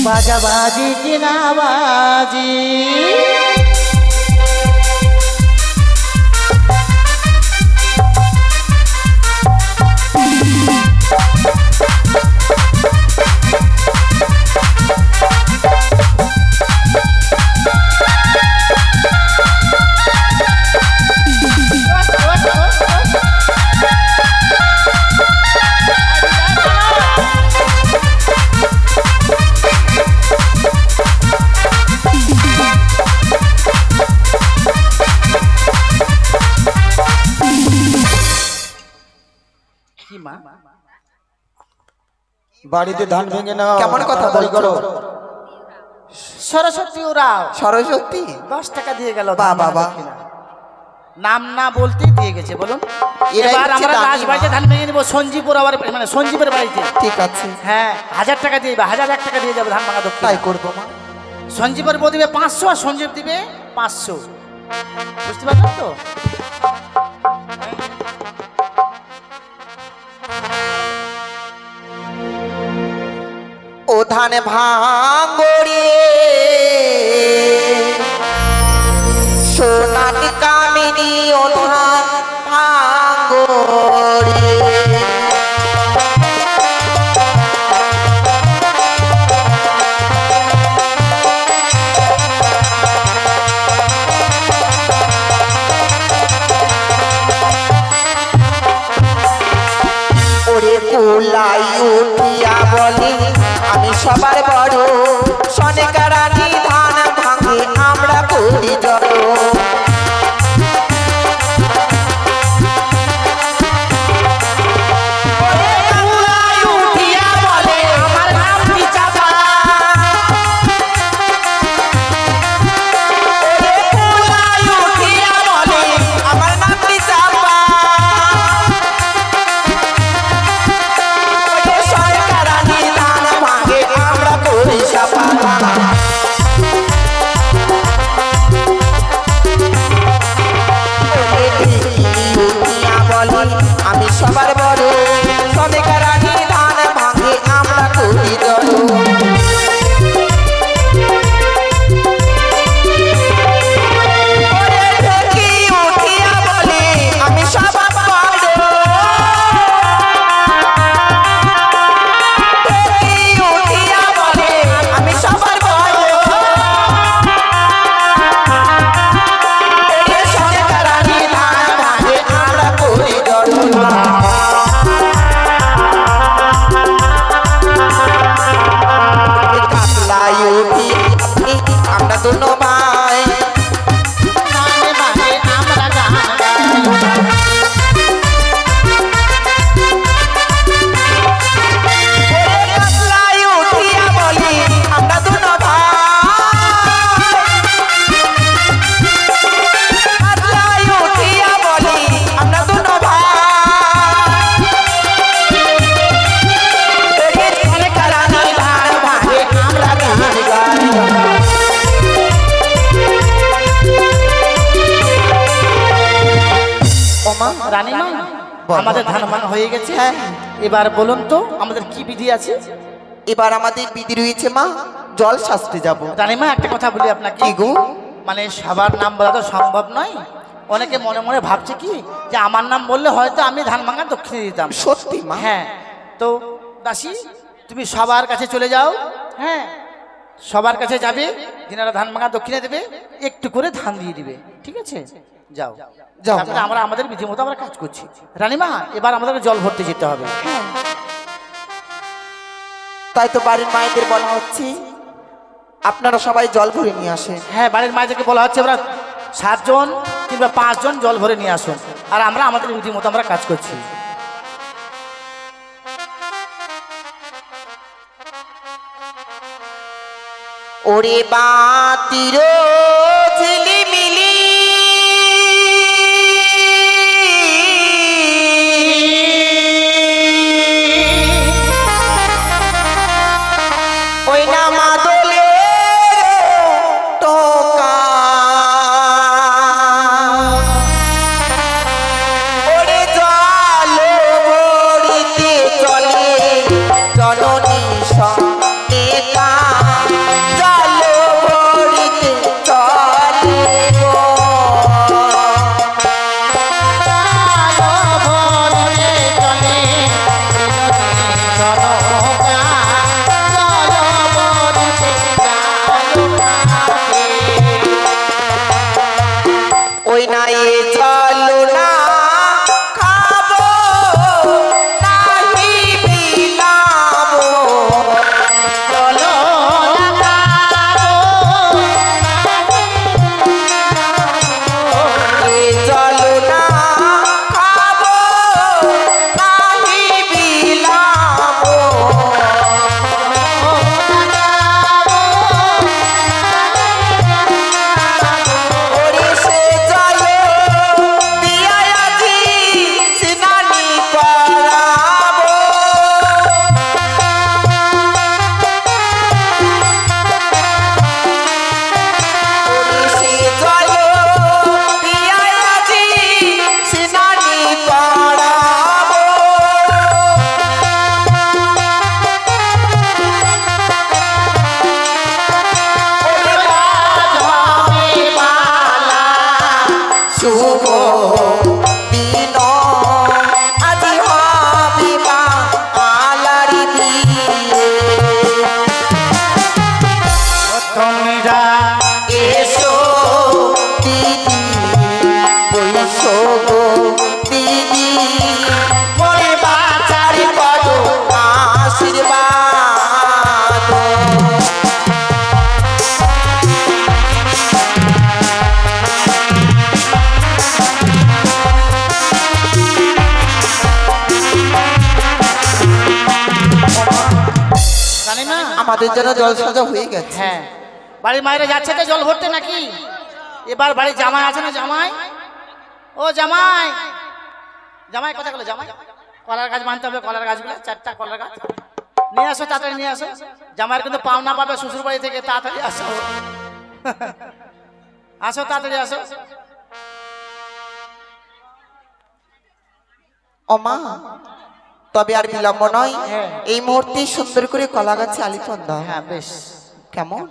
बाजा बाजी की ना बाजी বাড়িতে ধান ভেঙে না কেমন কথা বলছো? সরস্বতী ওরাও সরস্বতী 10 টাকা দিয়ে গেল বাহ, বাহ, বাহ। নাম না বলতেই দিয়ে গেছে বলুন। এরাই এবার হচ্ছে আমরা দানি রাজবাড়িতে মা। ধান ভেঙে নিব সঞ্জীপুর আবার মানে সঞ্জীবের বাড়িতে। ঠিক আছে, হ্যাঁ 1000 টাকা দিয়ে 1001 টাকা দিয়ে যাবে ধান ভাঙা দক্ষিণ। তাই করবো মা। সঞ্জীবের বউ দিবে 500 আর সঞ্জীব দিবে 500 বুঝতে পারলেন তো? ও ধান ভাঙড়ি সোনার কামিনী ও ধান ভাঙড়ি ওরে কোলাই উঠিয়া বলি আমি সবার বড় সনেকারানি ধান ভাঙে আমরা করি জড় ওরে কোলাই উঠিয়া বলে আমার নাম চাপা ওরে কোলাই উঠিয়া বলে আমার নাম চাপা সরকারানি ধান ভাঙে আমরা করি সাপা আমি সবার বড় সরকারানি ধান ভাঙে আমরা করি জড় ওরে ঢেকি উঠিয়া বলে আমি সবার বড় উঠিয়া বলে আমি সবার বড় সরকারানি ধান ভাঙে আমরা করি জড় কাতলাই উঠি আমরা দুনো ভাই ধান ভাঙে আমরা গান গাই। কাতলাই উঠিয়া বলি আমরা দুনো ভাই কাতলাই উঠিয়া বলি আমরা দুনো ভাই সরকারানি ধান ভাঙে আমরা গান গাই ওমা রানীমা বল। আমাদের ধান ভাঙা হয়ে গেছে। হ্যাঁ। এবার বলুন তো আমাদের কি বিধি আছে? এবার আমাদের বিধি রয়েছে মা জল শাস্তে যাব। রানীমা একটা কথা বলি আপনাকে, কি গো? মানে সবার নাম বলা তো সম্ভব নয়। অনেকে মনে মনে ভাবছে কি যে আমার নাম বললে হয়তো আমি ধান ভাঙা দক্ষিণে দিতাম। সত্যি মা? হ্যাঁ, তো দাসী তুমি সবার কাছে চলে যাও। হ্যাঁ, সবার কাছে যাবে, যিনারা ধান ভাঙা দক্ষিণে দেবে একটু করে ধান দিয়ে দিবে, ঠিক আছে? যাও যাও। তারপরে আমরা আমাদের বিধি মতো আমরা কাজ করছি। রানীমা এবার আমাদের জল ভরতে যেতে হবে। তাই তো বাড়ির মায়েদের বলা হচ্ছে আপনারা সবাই জল ভরে নিয়ে আসেন। হ্যাঁ, বাড়ির মায়েদেরকে বলা হচ্ছে আমরা 7 জন কিংবা 5 জন জল ভরে নিয়ে আসুন, আর আমরা আমাদের বিধি মতো আমরা কাজ করছি। ওরে বাতির ঝিলিমিলি আমাদের জন্য জল সাজা হয়ে গেছে। হ্যাঁ, বাড়ির মায়েরা যাচ্ছে তো জল ভরতে নাকি? এবার বাড়ির জামাই আছে না? জামাই, ও জামাই, জামাই কথা বলো। জামাই, কলার গাছ বানতে হবে, কলার গাছগুলো 4টা কলার গাছ নিয়ে আসো, তাড়াতাড়ি নিয়ে আসো। জামাইয়ের কিন্তু পাওনা পাবে শ্বশুর বাড়ি থেকে, তাড়াতাড়ি আসো। আসো, তাড়াতাড়ি আসো। ও মা, তবে আর বিলম্ব নয়, হ্যাঁ। এই মুহূর্তে সুন্দর করে কলা গাছে আলিপন দাও। হ্যাঁ বেশ। কেমন?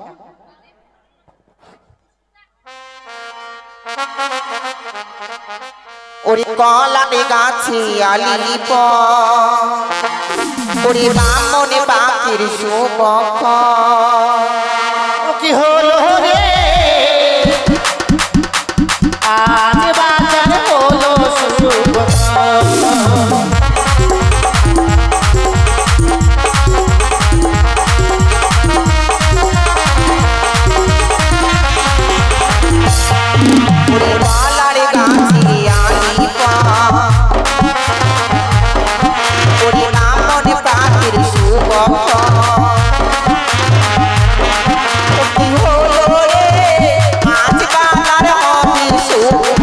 ওরে কলাতে গাছে আলিপন, ওরে বামনে বাকির শুভক। ও কি হলো রে, আজ বাজার হলো শুভ। ওরে কলারে গাছে আলিপন, ওরে বামনে বাকির শুভক। কি হলো রে, আজ বাজার হবে শুভ।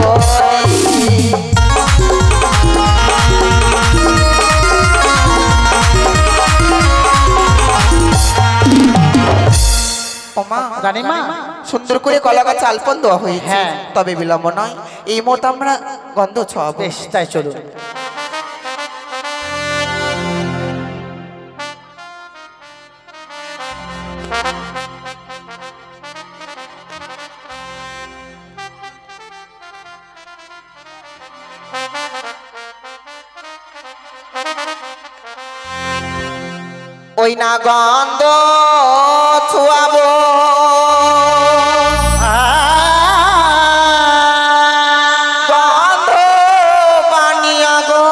ওমা, রানীমা, সুন্দর করে কলা গাছে আলপন দেওয়া হয়েছে। হ্যাঁ। তবে বিলম্ব নয়, এই মুহূর্তে আমরা গন্ধ ছড়াবো। বেশ তাই চলুন। ওই না গন্ধ ছুয়াবো, গন্ধ বানিয়া গো,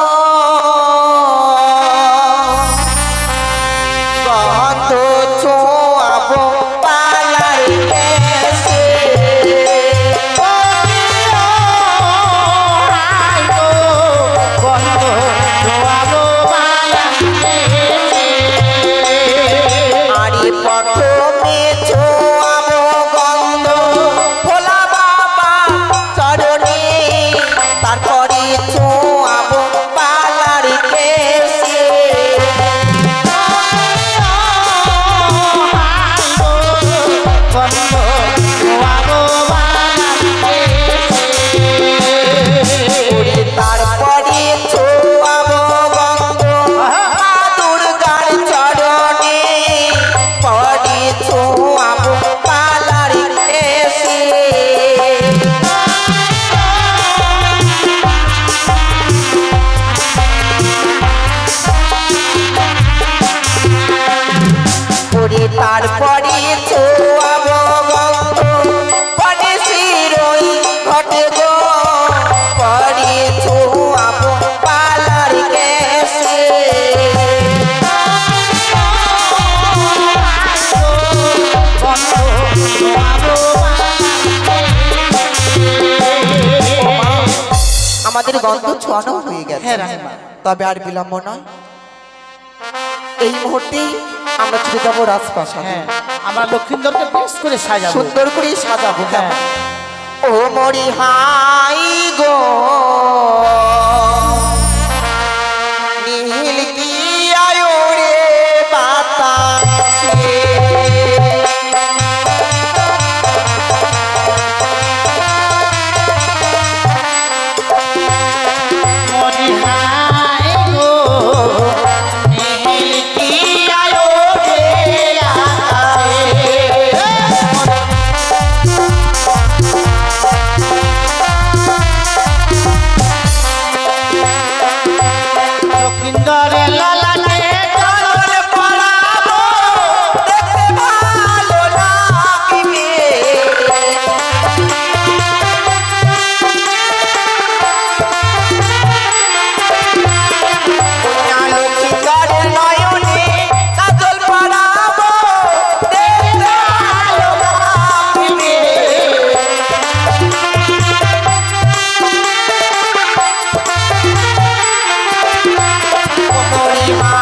গন্ধ ছুয়াবো পালার কেশে। আরে প্রথমে ছোঁয়াবো গন্ধ ভোলা বাবা চরণে, তারপরে ছোঁয়াবো পালার কেশে। ওরে তারপরে ছোঁয়াবো গন্ধ মা দুর্গার চরণে, পরে ছোঁয়াবো পালার কেশে। ওরে তারপরে ছোঁয়াবো গন্ধ পরে শিরোই ঘটে গো, পরে ছোঁয়াবো পালার কেশে। আমাদের গন্ধ ছোঁয়ানো হয়ে গেছে। হ্যাঁ, রানীমা। তবে আর বিলম্ব নয়, এই মুহূর্তে আমরা ছুটে যাবো রাজপ্রাসাদে। হ্যাঁ, আমরা লক্ষ্মীন্দরকে বেশ করে সাজাবো। সুন্দর করে সাজাবো। হ্যাঁ। ও মরি হাই গো, নীল কি আয়ো রে বাতাসে। মা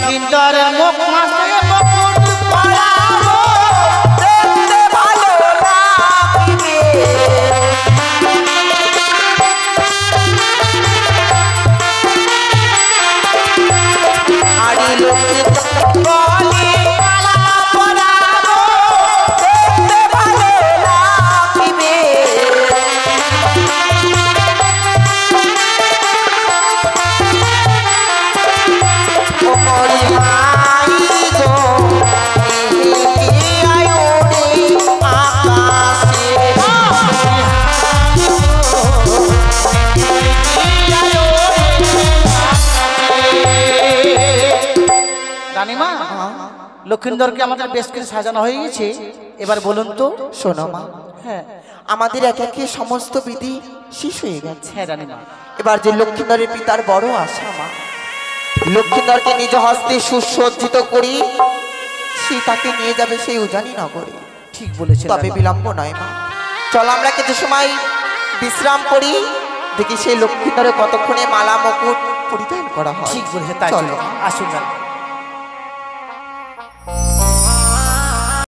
লক্ষিন্দর মুখ মাসে মুকুট পরাবো দেখতে ভালো লাগিবে আরে লক্ষ্মী বলে মালা পরাবো দেখতে ভালো লাগিবে ও মরি মাই গো এই আয়োরে আকাশে রানীমা লক্ষিন্দরকে আমাদের বেশ কিছু সাজানো হয়ে গেছে, এবার বলুন তো। শোনো মা, হ্যাঁ আমাদের এক একে সমস্ত বিধি শেষ হয়ে গেছে। হ্যাঁ রানীমা, এবার যে লক্ষ্মীন্দরের পিতার বড় আশা মা, লক্ষ্মীন্দরকে নিজ হস্তে সুসজ্জিত করি সে তাকে নিয়ে যাবে সেই উজানি নগরে। ঠিক বলেছেন তবে রানীমা। বিলম্ব নয় মা, চল আমরা কিছু সময় বিশ্রাম করি, দেখি সেই লক্ষ্মীন্দরে কতক্ষণে মালা মুকুট পরিধান করা হয়। ঠিক বলেছে, তাই চলো। চলো আসুন রানী।